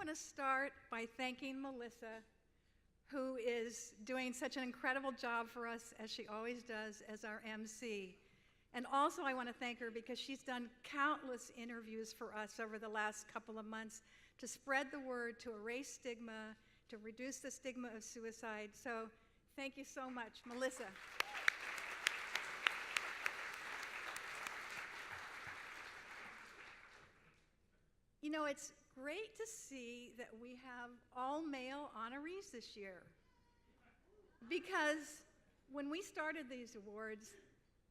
want to start by thanking Melissa, who is doing such an incredible job for us, as she always does, as our MC. And also I want to thank her because she's done countless interviews for us over the last couple of months to spread the word, to erase stigma, to reduce the stigma of suicide. So thank you so much, Melissa. You know, it's great to see that we have all male honorees this year, because when we started these awards,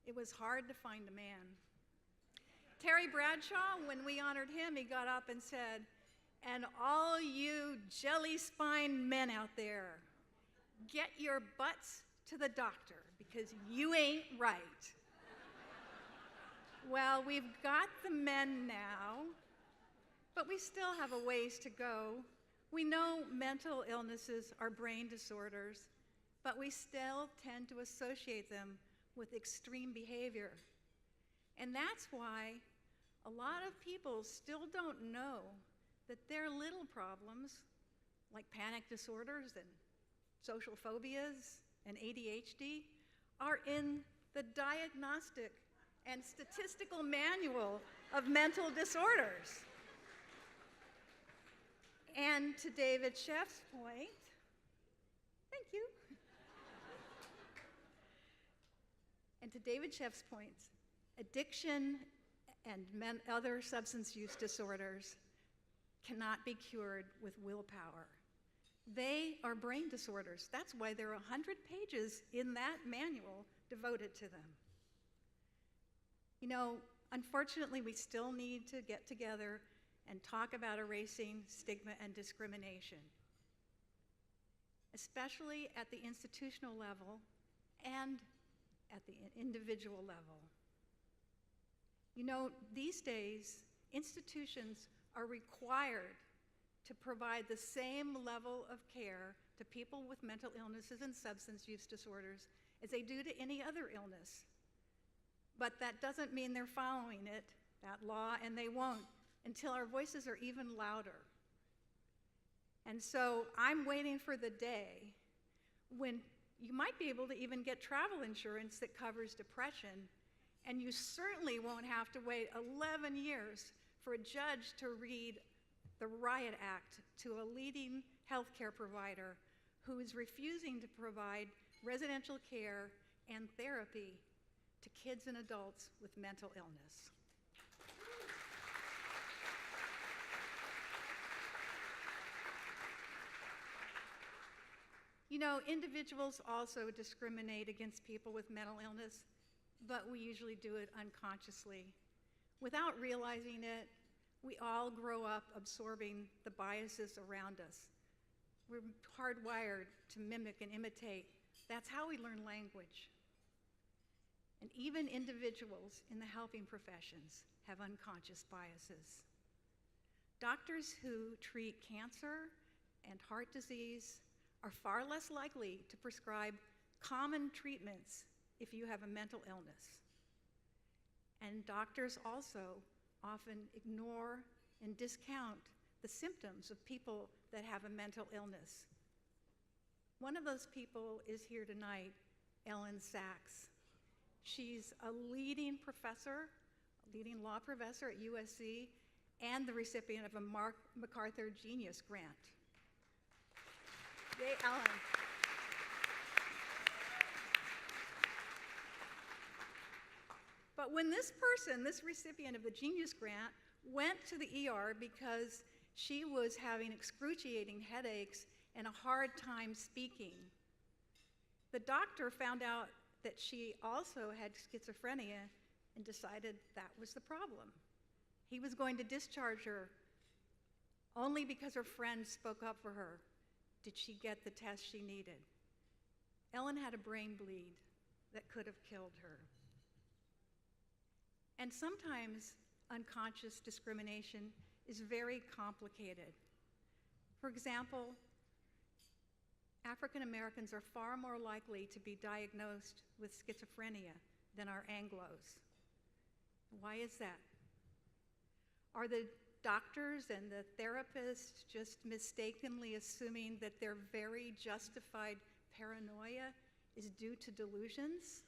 it was hard to find a man. Terry Bradshaw, when we honored him, he got up and said, "And all you jelly-spined men out there, get your butts to the doctor because you ain't right." Well, we've got the men now, but we still have a ways to go. We know mental illnesses are brain disorders, but we still tend to associate them with extreme behavior. And that's why a lot of people still don't know that their little problems, like panic disorders and social phobias and ADHD, are in the Diagnostic and Statistical Manual of Mental Disorders. And to David Sheff's point, thank you. And to David Sheff's points, addiction and other substance use disorders cannot be cured with willpower. They are brain disorders. That's why there are 100 pages in that manual devoted to them. You know, unfortunately, we still need to get together and talk about erasing stigma and discrimination, especially at the institutional level and at the individual level. You know, these days, institutions are required to provide the same level of care to people with mental illnesses and substance use disorders as they do to any other illness. But that doesn't mean they're following it, that law, and they won't until our voices are even louder. And so I'm waiting for the day when you might be able to even get travel insurance that covers depression, and you certainly won't have to wait 11 years for a judge to read the Riot Act to a leading healthcare provider who is refusing to provide residential care and therapy to kids and adults with mental illness. You know, individuals also discriminate against people with mental illness, but we usually do it unconsciously. Without realizing it, we all grow up absorbing the biases around us. We're hardwired to mimic and imitate. That's how we learn language. And even individuals in the helping professions have unconscious biases. Doctors who treat cancer and heart disease are far less likely to prescribe common treatments if you have a mental illness. And doctors also often ignore and discount the symptoms of people that have a mental illness. One of those people is here tonight, Ellen Sachs. She's a leading professor, a leading law professor at USC, and the recipient of a MacArthur Genius Grant. Yay, Ellen. But when this person, this recipient of the Genius Grant, went to the ER because she was having excruciating headaches and a hard time speaking, the doctor found out that she also had schizophrenia and decided that was the problem. He was going to discharge her only because her friends spoke up for her. Did she get the test she needed? Ellen had a brain bleed that could have killed her. And sometimes unconscious discrimination is very complicated. For example, African Americans are far more likely to be diagnosed with schizophrenia than are Anglos. Why is that? Are the doctors and the therapists just mistakenly assuming that their very justified paranoia is due to delusions?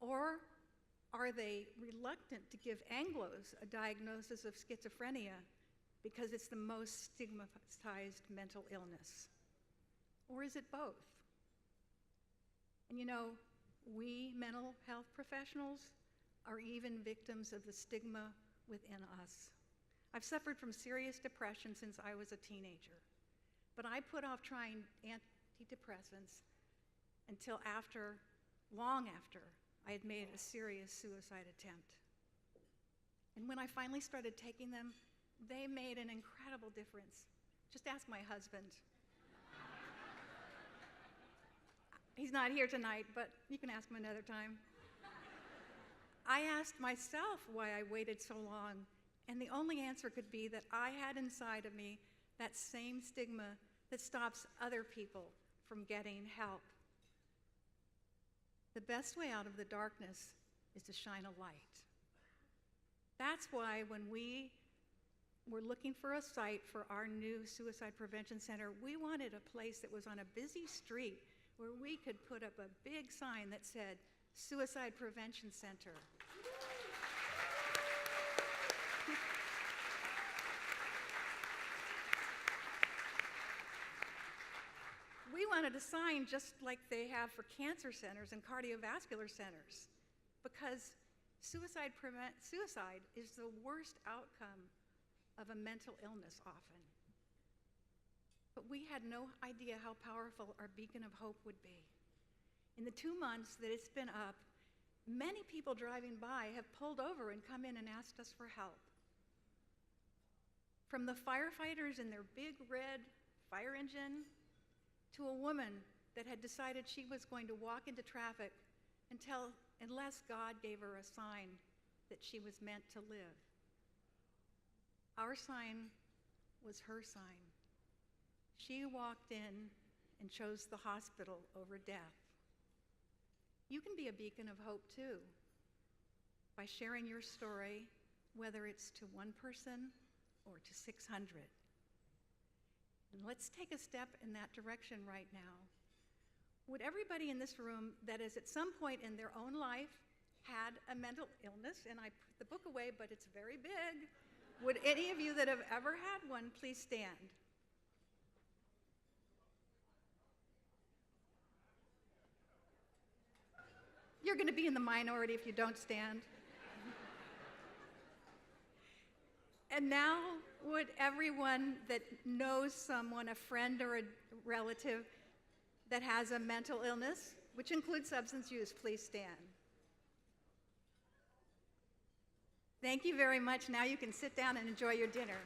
Or are they reluctant to give Anglos a diagnosis of schizophrenia because it's the most stigmatized mental illness? Or is it both? And you know, we mental health professionals are even victims of the stigma within us. I've suffered from serious depression since I was a teenager, but I put off trying antidepressants until long after I had made a serious suicide attempt. And when I finally started taking them, they made an incredible difference. Just ask my husband. He's not here tonight, but you can ask him another time. I asked myself why I waited so long, and the only answer could be that I had inside of me that same stigma that stops other people from getting help. The best way out of the darkness is to shine a light. That's why when we were looking for a site for our new suicide prevention center, we wanted a place that was on a busy street where we could put up a big sign that said, Suicide Prevention Center. We wanted a sign just like they have for cancer centers and cardiovascular centers, because suicide is the worst outcome of a mental illness often. But we had no idea how powerful our beacon of hope would be. In the 2 months that it's been up, many people driving by have pulled over and come in and asked us for help. From the firefighters in their big red fire engine to a woman that had decided she was going to walk into traffic unless God gave her a sign that she was meant to live. Our sign was her sign. She walked in and chose the hospital over death. You can be a beacon of hope too, by sharing your story, whether it's to one person or to 600. And let's take a step in that direction right now. Would everybody in this room that has at some point in their own life had a mental illness, and I put the book away, but it's very big, would any of you that have ever had one please stand? You're going to be in the minority if you don't stand. And now, would everyone that knows someone, a friend or a relative, that has a mental illness, which includes substance use, please stand. Thank you very much. Now you can sit down and enjoy your dinner.